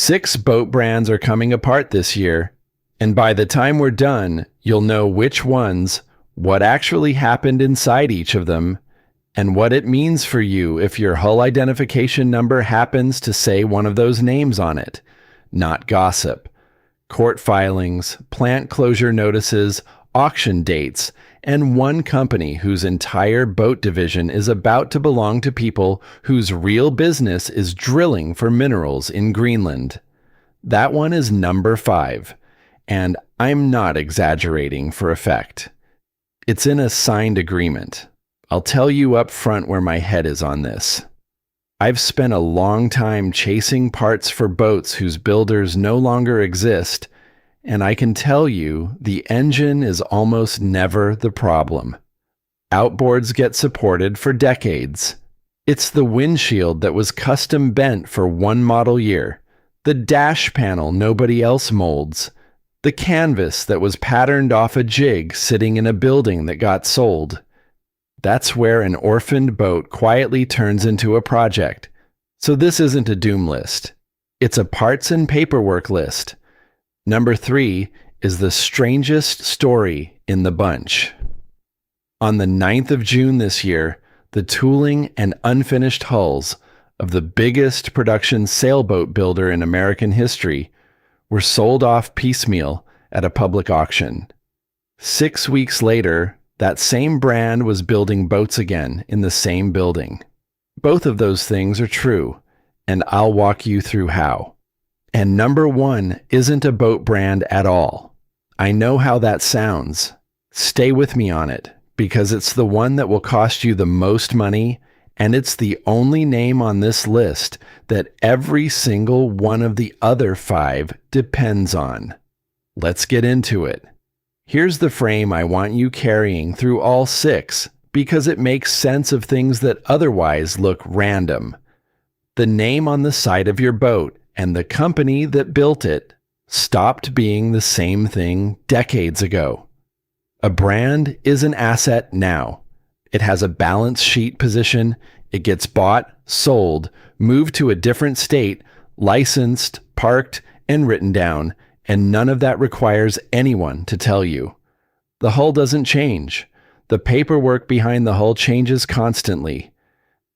6 boat brands are coming apart this year, and by the time we're done, you'll know which ones, what actually happened inside each of them, and what it means for you if your hull identification number happens to say one of those names on it. Not gossip. Court filings, plant closure notices, auction dates, and one company whose entire boat division is about to belong to people whose real business is drilling for minerals in Greenland. That one is number 5, and I'm not exaggerating for effect. It's in a signed agreement. I'll tell you up front where my head is on this. I've spent a long time chasing parts for boats whose builders no longer exist, and I can tell you the engine is almost never the problem. Outboards get supported for decades. It's the windshield that was custom bent for one model year, the dash panel nobody else molds, the canvas that was patterned off a jig sitting in a building that got sold. That's where an orphaned boat quietly turns into a project. So this isn't a doom list. It's a parts and paperwork list. Number 3 is the strangest story in the bunch. On the 9th of June this year, the tooling and unfinished hulls of the biggest production sailboat builder in American history were sold off piecemeal at a public auction. 6 weeks later, that same brand was building boats again in the same building. Both of those things are true, and I'll walk you through how. And number 1 isn't a boat brand at all. I know how that sounds. Stay with me on it, because it's the one that will cost you the most money, and it's the only name on this list that every single one of the other 5 depends on. Let's get into it. Here's the frame I want you carrying through all 6, because it makes sense of things that otherwise look random. The name on the side of your boat and the company that built it stopped being the same thing decades ago. A brand is an asset now. It has a balance sheet position. It gets bought, sold, moved to a different state, licensed, parked, and written down, and none of that requires anyone to tell you. The hull doesn't change. The paperwork behind the hull changes constantly.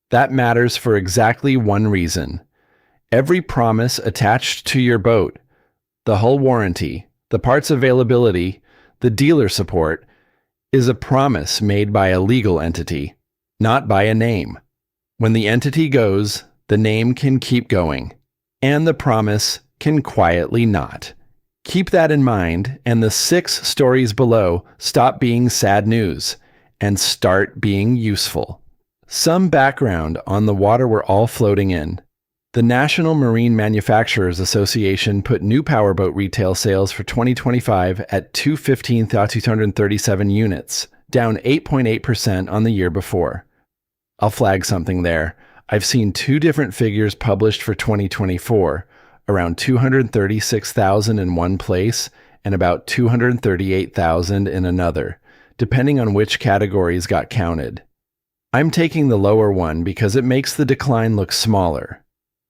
That matters for exactly one reason. Every promise attached to your boat, the hull warranty, the parts availability, the dealer support, is a promise made by a legal entity, not by a name. When the entity goes, the name can keep going, and the promise can quietly not. Keep that in mind, and the 6 stories below stop being sad news and start being useful. Some background on the water we're all floating in. The National Marine Manufacturers Association put new powerboat retail sales for 2025 at 215,237 units, down 8.8% on the year before. I'll flag something there. I've seen 2 different figures published for 2024, around 236,000 in one place and about 238,000 in another, depending on which categories got counted. I'm taking the lower one because it makes the decline look smaller.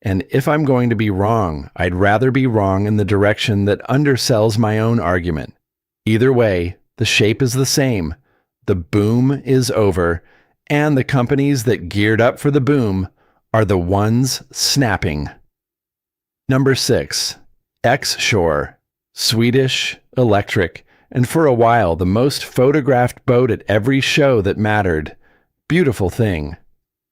And if I'm going to be wrong, I'd rather be wrong in the direction that undersells my own argument. Either way, the shape is the same. The boom is over, and the companies that geared up for the boom are the ones snapping. Number 6, Xshore, Swedish, electric, and for a while the most photographed boat at every show that mattered. Beautiful thing.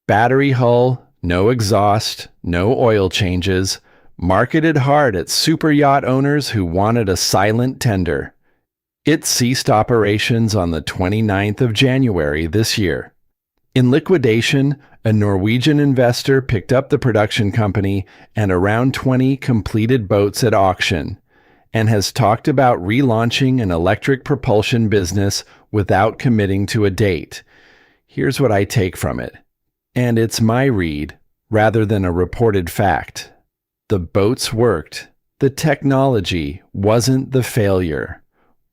Battery hull, no exhaust, no oil changes, marketed hard at super yacht owners who wanted a silent tender. It ceased operations on the 29th of January this year. In liquidation, a Norwegian investor picked up the production company and around 20 completed boats at auction, and has talked about relaunching an electric propulsion business without committing to a date. Here's what I take from it. And it's my read, rather than a reported fact. The boats worked. The technology wasn't the failure.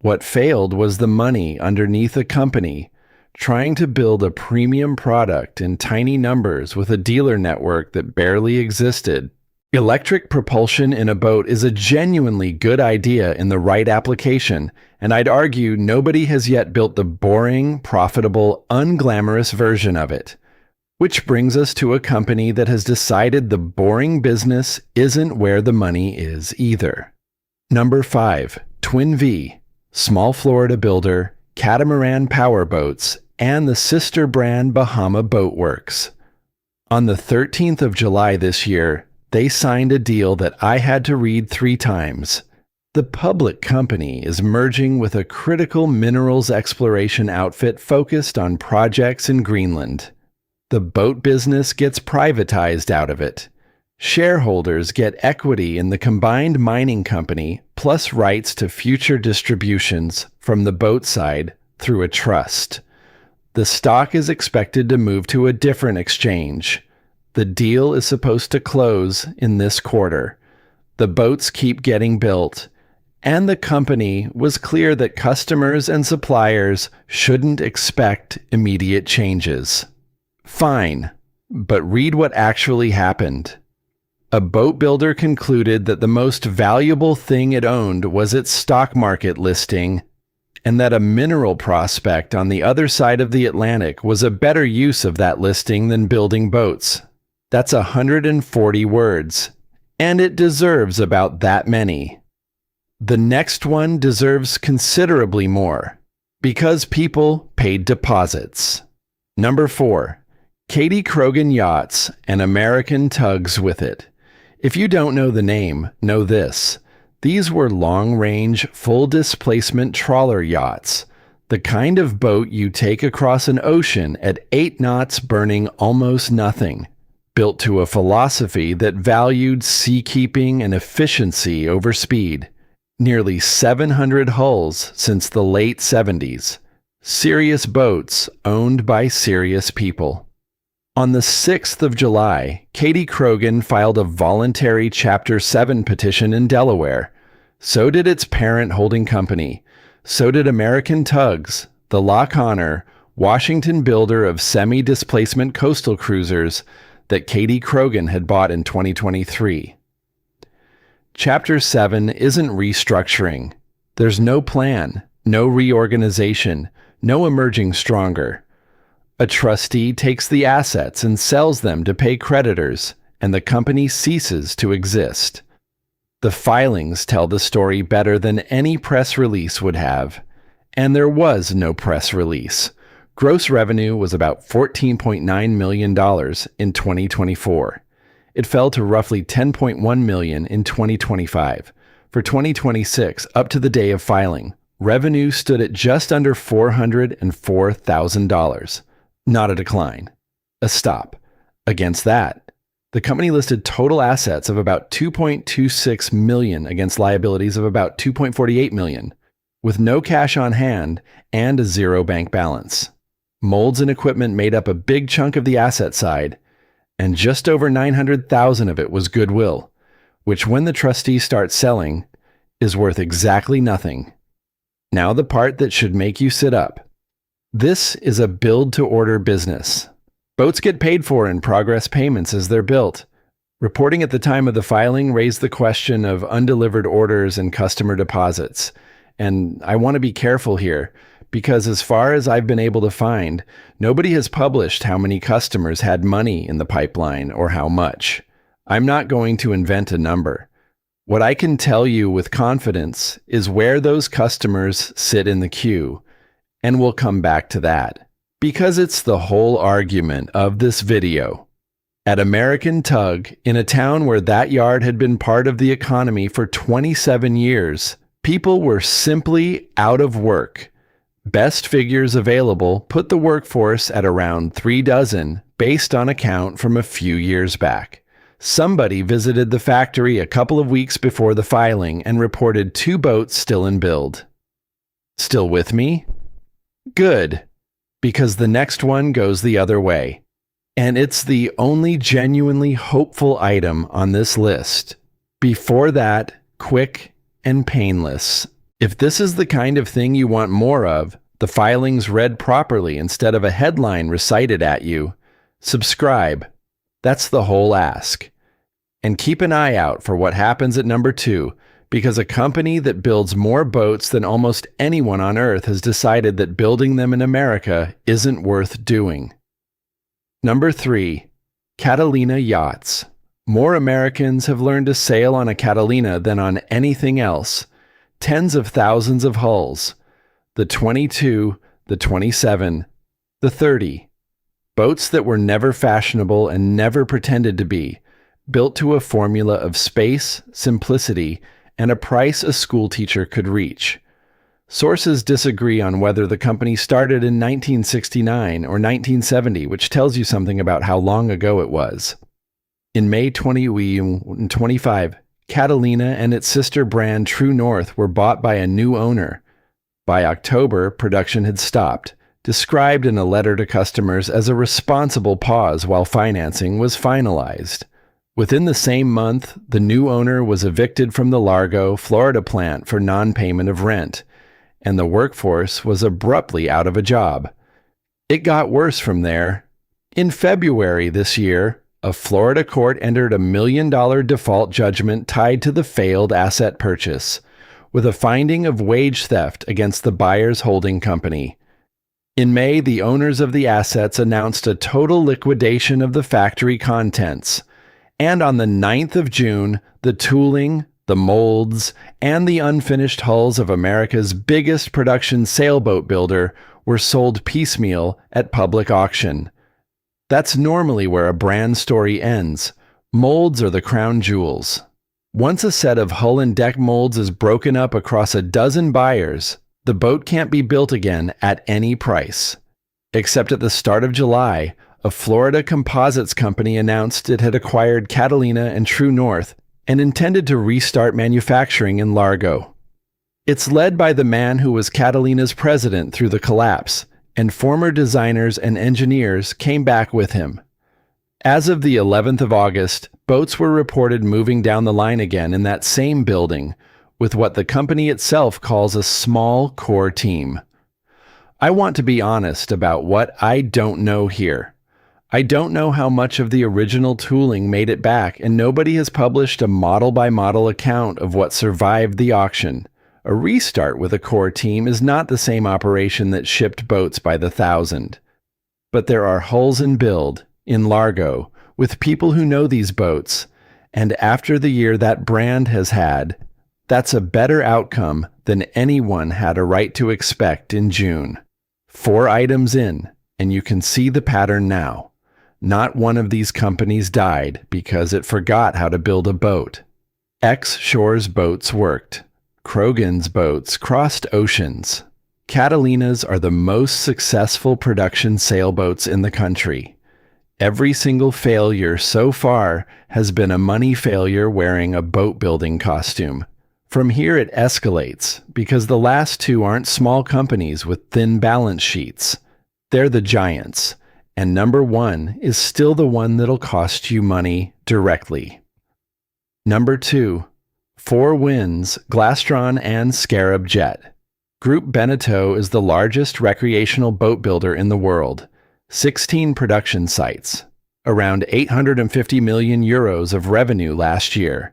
What failed was the money underneath a company trying to build a premium product in tiny numbers with a dealer network that barely existed. Electric propulsion in a boat is a genuinely good idea in the right application, and I'd argue nobody has yet built the boring, profitable, unglamorous version of it. Which brings us to a company that has decided the boring business isn't where the money is either. Number 5, Twin Vee, small Florida builder, catamaran powerboats, and the sister brand Bahama Boat Works. On the 13th of July this year, they signed a deal that I had to read 3 times. The public company is merging with a critical minerals exploration outfit focused on projects in Greenland. The boat business gets privatized out of it. Shareholders get equity in the combined mining company plus rights to future distributions from the boat side through a trust. The stock is expected to move to a different exchange. The deal is supposed to close in this quarter. The boats keep getting built, and the company was clear that customers and suppliers shouldn't expect immediate changes. Fine, but read what actually happened. A boat builder concluded that the most valuable thing it owned was its stock market listing, and that a mineral prospect on the other side of the Atlantic was a better use of that listing than building boats. That's 140 words, and it deserves about that many. The next one deserves considerably more, because people paid deposits. Number 4, Kadey-Krogen Yachts and American Tugs with it. If you don't know the name, know this. These were long-range, full-displacement trawler yachts, the kind of boat you take across an ocean at 8 knots burning almost nothing. Built to a philosophy that valued seakeeping and efficiency over speed. Nearly 700 hulls since the late 70s. Serious boats owned by serious people. On the 6th of July, Kadey-Krogen filed a voluntary Chapter 7 petition in Delaware. So did its parent holding company. So did American Tugs, the Loch Honor, Washington builder of semi-displacement coastal cruisers that Kadey-Krogen had bought in 2023. Chapter 7 isn't restructuring. There's no plan, no reorganization, no emerging stronger. A trustee takes the assets and sells them to pay creditors, and the company ceases to exist. The filings tell the story better than any press release would have, and there was no press release. Gross revenue was about $14.9 million in 2024. It fell to roughly $10.1 million in 2025. For 2026, up to the day of filing, revenue stood at just under $404,000. Not a decline. A stop. Against that, the company listed total assets of about $2.26 million against liabilities of about $2.48 million, with no cash on hand and a 0 bank balance. Molds and equipment made up a big chunk of the asset side, and just over $900,000 of it was goodwill, which when the trustee starts selling, is worth exactly nothing. Now the part that should make you sit up. This is a build-to-order business. Boats get paid for in progress payments as they're built. Reporting at the time of the filing raised the question of undelivered orders and customer deposits. And I want to be careful here, because as far as I've been able to find, nobody has published how many customers had money in the pipeline or how much. I'm not going to invent a number. What I can tell you with confidence is where those customers sit in the queue, and we'll come back to that, because it's the whole argument of this video. At American Tug, in a town where that yard had been part of the economy for 27 years, people were simply out of work. Best figures available put the workforce at around 3 dozen based on a count from a few years back. Somebody visited the factory a couple of weeks before the filing and reported 2 boats still in build. Still with me? Good, because the next one goes the other way. And it's the only genuinely hopeful item on this list. Before that, quick and painless. If this is the kind of thing you want more of, the filings read properly instead of a headline recited at you, subscribe. That's the whole ask. And keep an eye out for what happens at number 2, because a company that builds more boats than almost anyone on Earth has decided that building them in America isn't worth doing. Number 3, Catalina Yachts. More Americans have learned to sail on a Catalina than on anything else. Tens of thousands of hulls. The 22, the 27, the 30. Boats that were never fashionable and never pretended to be, built to a formula of space, simplicity, and a price a schoolteacher could reach. Sources disagree on whether the company started in 1969 or 1970, which tells you something about how long ago it was. In May 2025, Catalina and its sister brand True North were bought by a new owner. By October, production had stopped, described in a letter to customers as a responsible pause while financing was finalized. Within the same month, the new owner was evicted from the Largo, Florida plant for non-payment of rent, and the workforce was abruptly out of a job. It got worse from there. In February this year, a Florida court entered a $1 million default judgment tied to the failed asset purchase, with a finding of wage theft against the buyer's holding company. In May, the owners of the assets announced a total liquidation of the factory contents. And on the 9th of June, the tooling, the molds, and the unfinished hulls of America's biggest production sailboat builder were sold piecemeal at public auction. That's normally where a brand story ends. Molds are the crown jewels. Once a set of hull and deck molds is broken up across a dozen buyers, the boat can't be built again at any price. Except at the start of July, a Florida composites company announced it had acquired Catalina and True North and intended to restart manufacturing in Largo. It's led by the man who was Catalina's president through the collapse, and former designers and engineers came back with him. As of the 11th of August, boats were reported moving down the line again in that same building, with what the company itself calls a small core team. I want to be honest about what I don't know here. I don't know how much of the original tooling made it back, and nobody has published a model-by-model account of what survived the auction. A restart with a core team is not the same operation that shipped boats by the thousand. But there are hulls in build, in Largo, with people who know these boats, and after the year that brand has had, that's a better outcome than anyone had a right to expect in June. 4 items in, and you can see the pattern now. Not one of these companies died because it forgot how to build a boat. Xshore's boats worked. Krogan's boats crossed oceans. Catalinas are the most successful production sailboats in the country. Every single failure so far has been a money failure wearing a boat-building costume. From here it escalates, because the last 2 aren't small companies with thin balance sheets. They're the giants. And number 1 is still the one that'll cost you money directly. Number 2, 4 Winds, Glastron and Scarab Jet. Groupe Beneteau is the largest recreational boat builder in the world. 16 production sites. Around 850 million euros of revenue last year.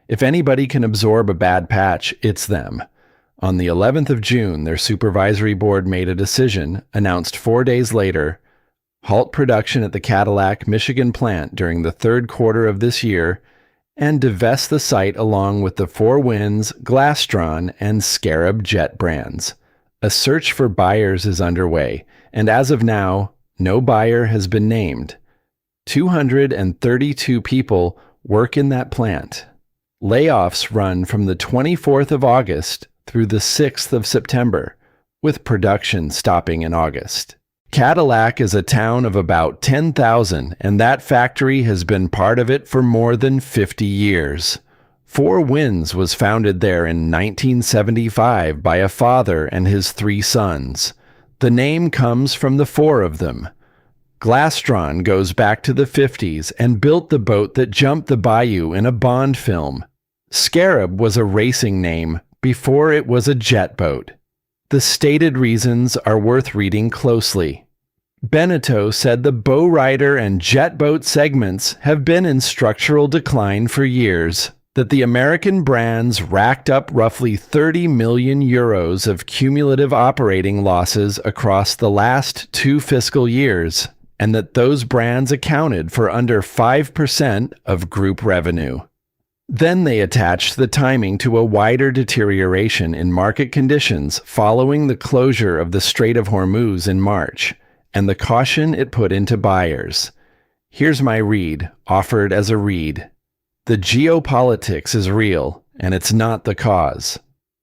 If anybody can absorb a bad patch, it's them. On the 11th of June, their supervisory board made a decision, announced 4 days later, halt production at the Cadillac, Michigan plant during the 3rd quarter of this year, and divest the site along with the 4 Winds, Glastron, and Scarab Jet brands. A search for buyers is underway, and as of now, no buyer has been named. 232 people work in that plant. Layoffs run from the 24th of August through the 6th of September, with production stopping in August. Cadillac is a town of about 10,000, and that factory has been part of it for more than 50 years. 4 Winds was founded there in 1975 by a father and his 3 sons. The name comes from the 4 of them. Glastron goes back to the 50s and built the boat that jumped the bayou in a Bond film. Scarab was a racing name before it was a jet boat. The stated reasons are worth reading closely. Beneteau said the bow rider and jet boat segments have been in structural decline for years, that the American brands racked up roughly 30 million euros of cumulative operating losses across the last 2 fiscal years, and that those brands accounted for under 5% of group revenue. Then they attached the timing to a wider deterioration in market conditions following the closure of the Strait of Hormuz in March, and the caution it put into buyers. Here's my read, offered as a read. The geopolitics is real, and it's not the cause.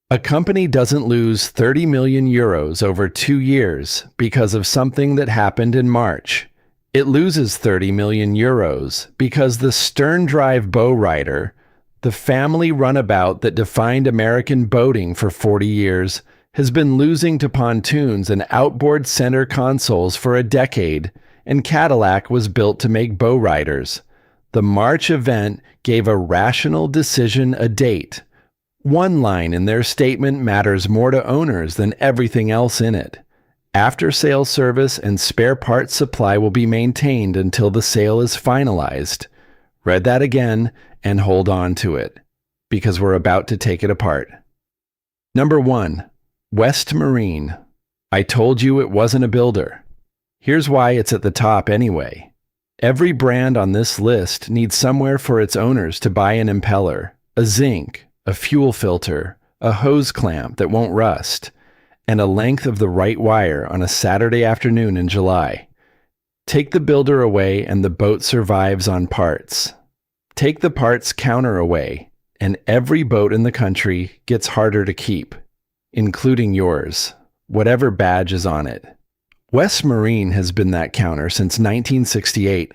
A company doesn't lose 30 million euros over 2 years because of something that happened in March. It loses 30 million euros because the stern drive bow rider, the family runabout that defined American boating for 40 years, has been losing to pontoons and outboard center consoles for a decade, and Cadillac was built to make bow riders. The March event gave a rational decision a date. One line in their statement matters more to owners than everything else in it. After-sale service and spare parts supply will be maintained until the sale is finalized. Read that again and hold on to it, because we're about to take it apart. Number 1. West Marine. I told you it wasn't a builder. Here's why it's at the top anyway. Every brand on this list needs somewhere for its owners to buy an impeller, a zinc, a fuel filter, a hose clamp that won't rust, and a length of the right wire on a Saturday afternoon in July. Take the builder away and the boat survives on parts. Take the parts counter away, and every boat in the country gets harder to keep, including yours, whatever badge is on it. West Marine has been that counter since 1968.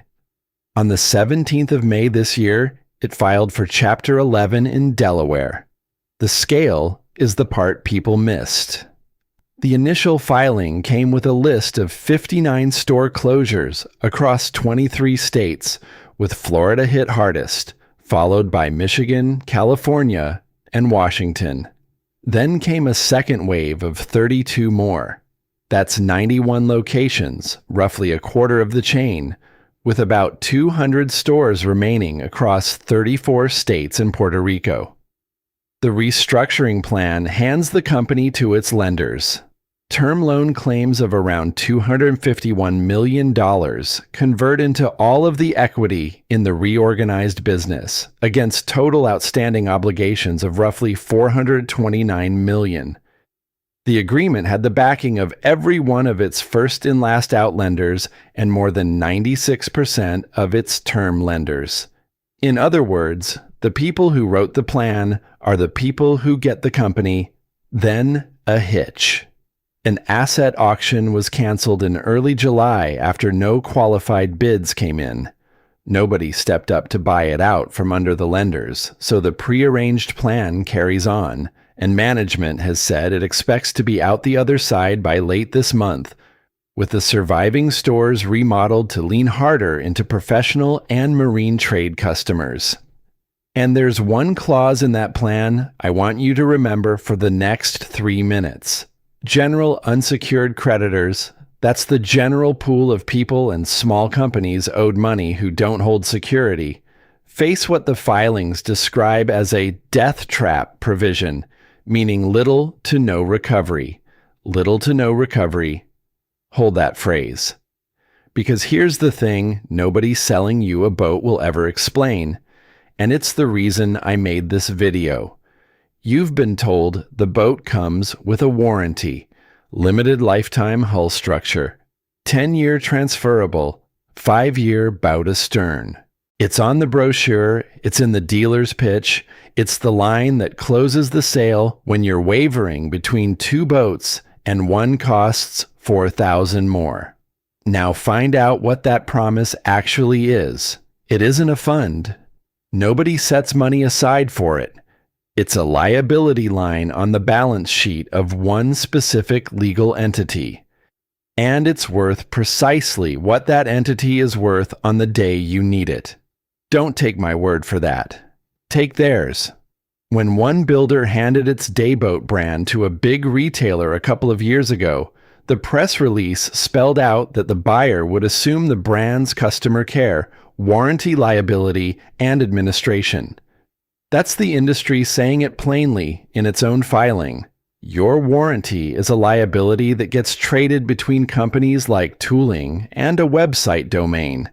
On the 17th of May this year, it filed for Chapter 11 in Delaware. The scale is the part people missed. The initial filing came with a list of 59 store closures across 23 states, with Florida hit hardest, followed by Michigan, California, and Washington. Then came a second wave of 32 more. That's 91 locations, roughly a quarter of the chain, with about 200 stores remaining across 34 states and Puerto Rico. The restructuring plan hands the company to its lenders. Term loan claims of around $251 million convert into all of the equity in the reorganized business, against total outstanding obligations of roughly $429 million. The agreement had the backing of every one of its first and last out lenders and more than 96% of its term lenders. In other words, the people who wrote the plan are the people who get the company, then a hitch. An asset auction was canceled in early July after no qualified bids came in. Nobody stepped up to buy it out from under the lenders, so the prearranged plan carries on, and management has said it expects to be out the other side by late this month, with the surviving stores remodeled to lean harder into professional and marine trade customers. And there's one clause in that plan I want you to remember for the next 3 minutes. General unsecured creditors, that's the general pool of people and small companies owed money who don't hold security, face what the filings describe as a death trap provision, meaning little to no recovery. Little to no recovery. Hold that phrase. Because here's the thing nobody selling you a boat will ever explain, and it's the reason I made this video. You've been told the boat comes with a warranty, limited lifetime hull structure, 10-year transferable, 5-year bow to stern. It's on the brochure, it's in the dealer's pitch, it's the line that closes the sale when you're wavering between 2 boats and one costs $4,000 more. Now find out what that promise actually is. It isn't a fund. Nobody sets money aside for it. It's a liability line on the balance sheet of one specific legal entity. And it's worth precisely what that entity is worth on the day you need it. Don't take my word for that. Take theirs. When one builder handed its dayboat brand to a big retailer a couple of years ago, The press release spelled out that the buyer would assume the brand's customer care, warranty liability, and administration. That's the industry saying it plainly in its own filing. Your warranty is a liability that gets traded between companies like tooling and a website domain.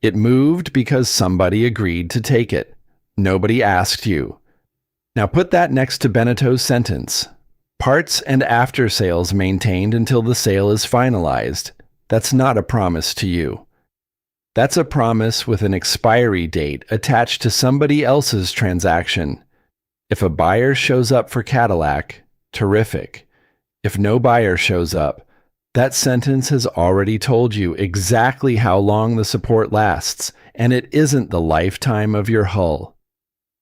It moved because somebody agreed to take it. Nobody asked you. Now put that next to Beneteau's sentence. Parts and after sales maintained until the sale is finalized. That's not a promise to you. That's a promise with an expiry date attached to somebody else's transaction. If a buyer shows up for Cadillac, terrific. If no buyer shows up, that sentence has already told you exactly how long the support lasts, and it isn't the lifetime of your hull.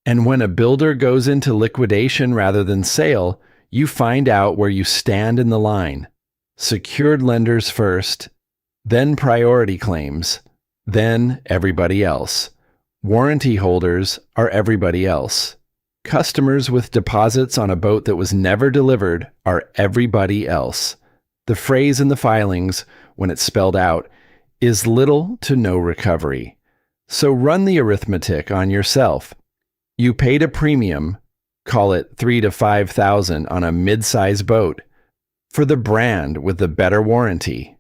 And when a builder goes into liquidation rather than sale, you find out where you stand in the line. Secured lenders first, then priority claims, then everybody else. Warranty holders are everybody else. Customers with deposits on a boat that was never delivered are everybody else. The phrase in the filings, when it's spelled out, is little to no recovery. So run the arithmetic on yourself. You paid a premium, call it $3,000 to $5,000 on a mid-size boat, for the brand with the better warranty.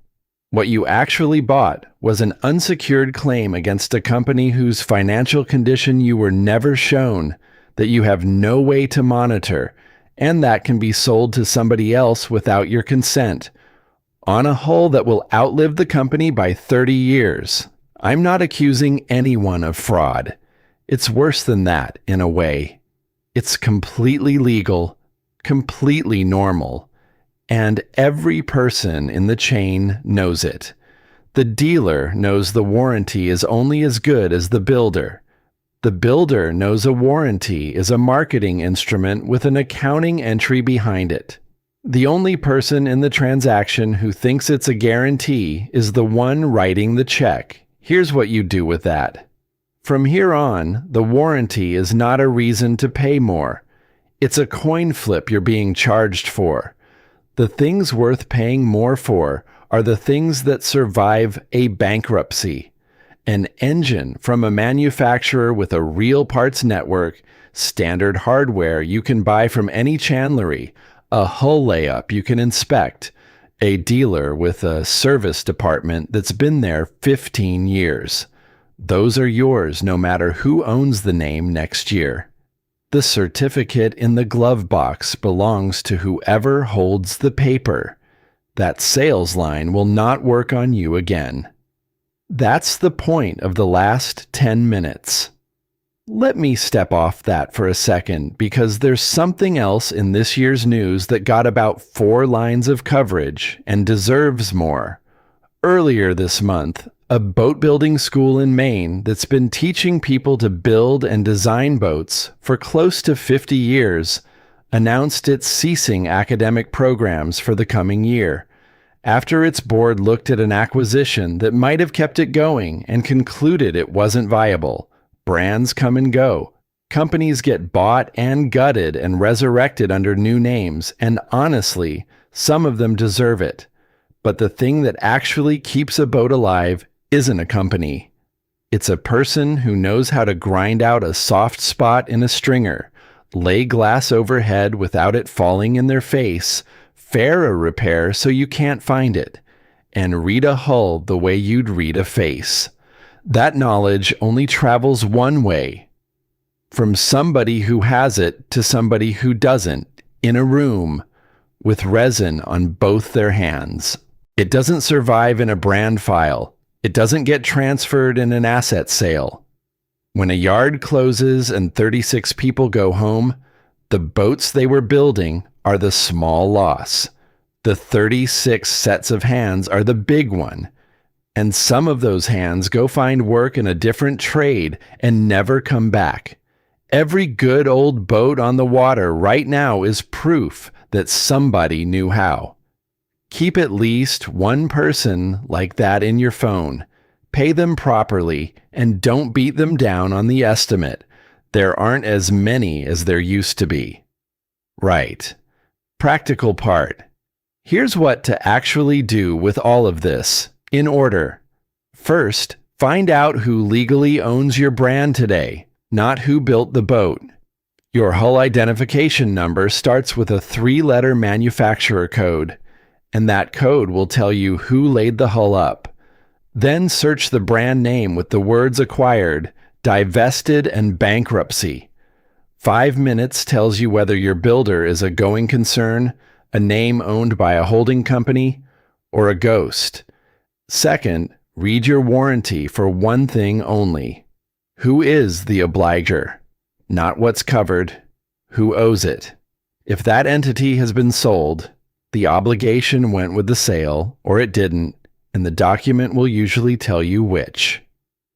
What you actually bought was an unsecured claim against a company whose financial condition you were never shown, that you have no way to monitor, and that can be sold to somebody else without your consent, on a hull that will outlive the company by 30 years. I'm not accusing anyone of fraud. It's worse than that, in a way. It's completely legal, completely normal, and every person in the chain knows it. The dealer knows the warranty is only as good as the builder. The builder knows a warranty is a marketing instrument with an accounting entry behind it. The only person in the transaction who thinks it's a guarantee is the one writing the check. Here's what you do with that. From here on, the warranty is not a reason to pay more. It's a coin flip you're being charged for. The things worth paying more for are the things that survive a bankruptcy. An engine from a manufacturer with a real parts network, standard hardware you can buy from any chandlery, a hull layup you can inspect, a dealer with a service department that's been there 15 years. Those are yours no matter who owns the name next year. The certificate in the glove box belongs to whoever holds the paper. That sales line will not work on you again. That's the point of the last 10 minutes. Let me step off that for a second because there's something else in this year's news that got about 4 lines of coverage and deserves more. Earlier this month, a boat building school in Maine that's been teaching people to build and design boats for close to 50 years announced it's ceasing academic programs for the coming year, after its board looked at an acquisition that might have kept it going and concluded it wasn't viable. Brands come and go. Companies get bought and gutted and resurrected under new names, and honestly, some of them deserve it. But the thing that actually keeps a boat alive isn't a company. It's a person who knows how to grind out a soft spot in a stringer, lay glass overhead without it falling in their face, fare a repair so you can't find it, and read a hull the way you'd read a face. That knowledge only travels one way, from somebody who has it to somebody who doesn't, in a room, with resin on both their hands. It doesn't survive in a brand file. It doesn't get transferred in an asset sale. When a yard closes and 36 people go home, the boats they were building are the small loss. The 36 sets of hands are the big one. And some of those hands go find work in a different trade and never come back. Every good old boat on the water right now is proof that somebody knew how. Keep at least one person like that in your phone. Pay them properly and don't beat them down on the estimate. There aren't as many as there used to be. Right. Practical part. Here's what to actually do with all of this, in order. First, find out who legally owns your brand today, not who built the boat. Your hull identification number starts with a 3-letter manufacturer code, and that code will tell you who laid the hull up. Then search the brand name with the words acquired, divested, and bankruptcy. 5 minutes tells you whether your builder is a going concern, a name owned by a holding company, or a ghost. Second, read your warranty for one thing only. Who is the obliger? Not what's covered. Who owes it? If that entity has been sold, the obligation went with the sale, or it didn't, and the document will usually tell you which.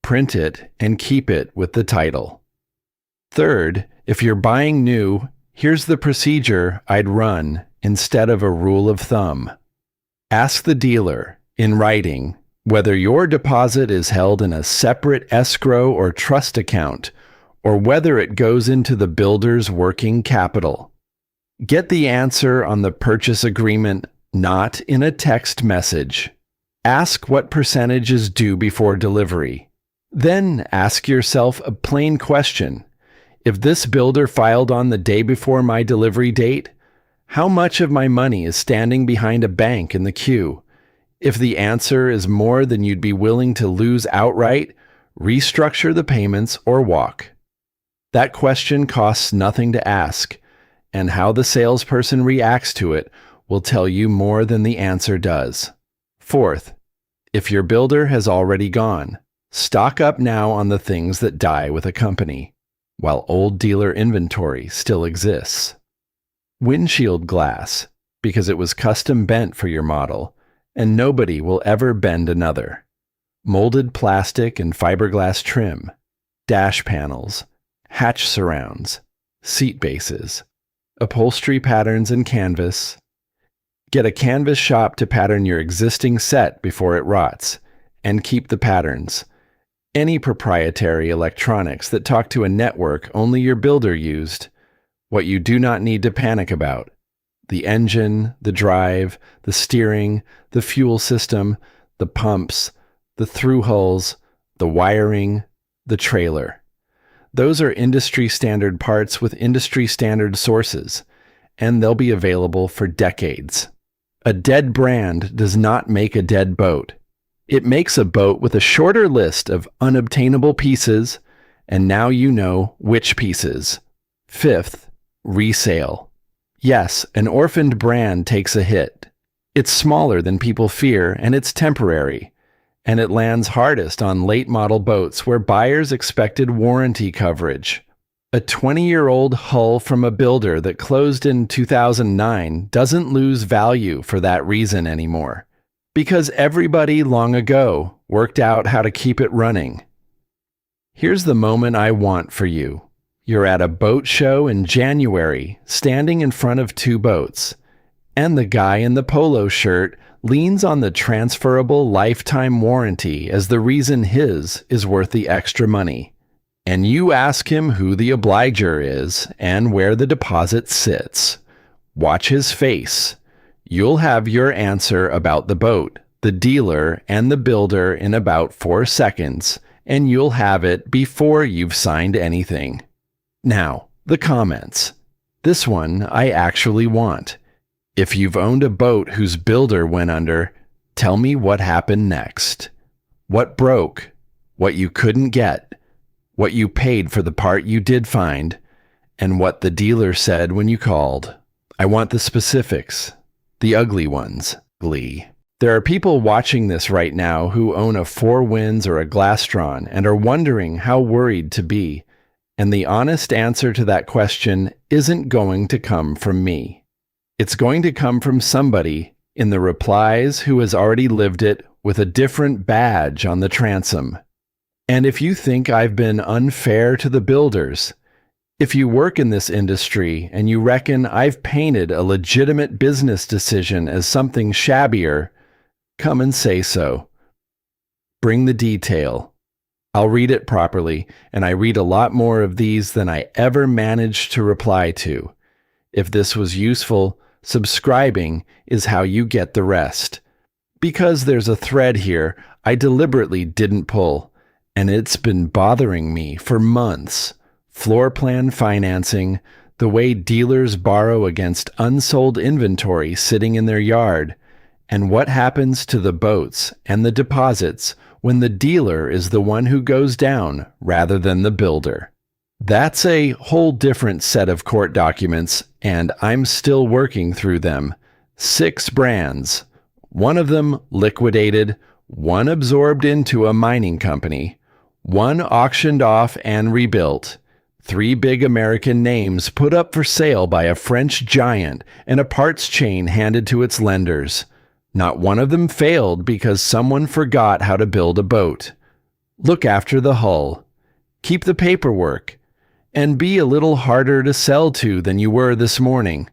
Print it and keep it with the title. Third, if you're buying new, here's the procedure I'd run instead of a rule of thumb. Ask the dealer, in writing, whether your deposit is held in a separate escrow or trust account, or whether it goes into the builder's working capital. Get the answer on the purchase agreement, not in a text message. Ask what percentage is due before delivery. Then ask yourself a plain question. If this builder filed on the day before my delivery date, how much of my money is standing behind a bank in the queue? If the answer is more than you'd be willing to lose outright, restructure the payments or walk. That question costs nothing to ask, and how the salesperson reacts to it will tell you more than the answer does. Fourth, if your builder has already gone, stock up now on the things that die with a company, while old dealer inventory still exists. Windshield glass, because it was custom bent for your model, and nobody will ever bend another. Molded plastic and fiberglass trim, dash panels, hatch surrounds, seat bases, upholstery patterns and canvas. Get a canvas shop to pattern your existing set before it rots, and keep the patterns. Any proprietary electronics that talk to a network only your builder used. What you do not need to panic about: the engine, the drive, the steering, the fuel system, the pumps, the through hulls, the wiring, the trailer. Those are industry standard parts with industry standard sources, and they'll be available for decades. A dead brand does not make a dead boat. It makes a boat with a shorter list of unobtainable pieces, and now you know which pieces. Fifth, resale. Yes, an orphaned brand takes a hit. It's smaller than people fear, and it's temporary. And it lands hardest on late model boats where buyers expected warranty coverage. A 20-year-old hull from a builder that closed in 2009 doesn't lose value for that reason anymore, because everybody long ago worked out how to keep it running. Here's the moment I want for you. You're at a boat show in January, standing in front of 2 boats, and the guy in the polo shirt leans on the transferable lifetime warranty as the reason his is worth the extra money. And you ask him who the obliger is and where the deposit sits. Watch his face. You'll have your answer about the boat, the dealer, and the builder in about 4 seconds, and you'll have it before you've signed anything. Now, the comments. This one I actually want. If you've owned a boat whose builder went under, tell me what happened next. What broke? What you couldn't get? What you paid for the part you did find? And what the dealer said when you called? I want the specifics. The ugly ones. Glee. There are people watching this right now who own a Four Winds or a Glastron and are wondering how worried to be. And the honest answer to that question isn't going to come from me. It's going to come from somebody in the replies who has already lived it with a different badge on the transom. And if you think I've been unfair to the builders, if you work in this industry and you reckon I've painted a legitimate business decision as something shabbier, come and say so. Bring the detail. I'll read it properly, and I read a lot more of these than I ever managed to reply to. If this was useful, Subscribing is how you get the rest. Because there's a thread here I deliberately didn't pull, and it's been bothering me for months. Floor plan financing, the way dealers borrow against unsold inventory sitting in their yard, and what happens to the boats and the deposits when the dealer is the one who goes down rather than the builder. That's a whole different set of court documents, and I'm still working through them. 6 brands. One of them liquidated, one absorbed into a mining company, one auctioned off and rebuilt, 3 big American names put up for sale by a French giant and a parts chain handed to its lenders. Not one of them failed because someone forgot how to build a boat. Look after the hull. Keep the paperwork. And be a little harder to sell to than you were this morning.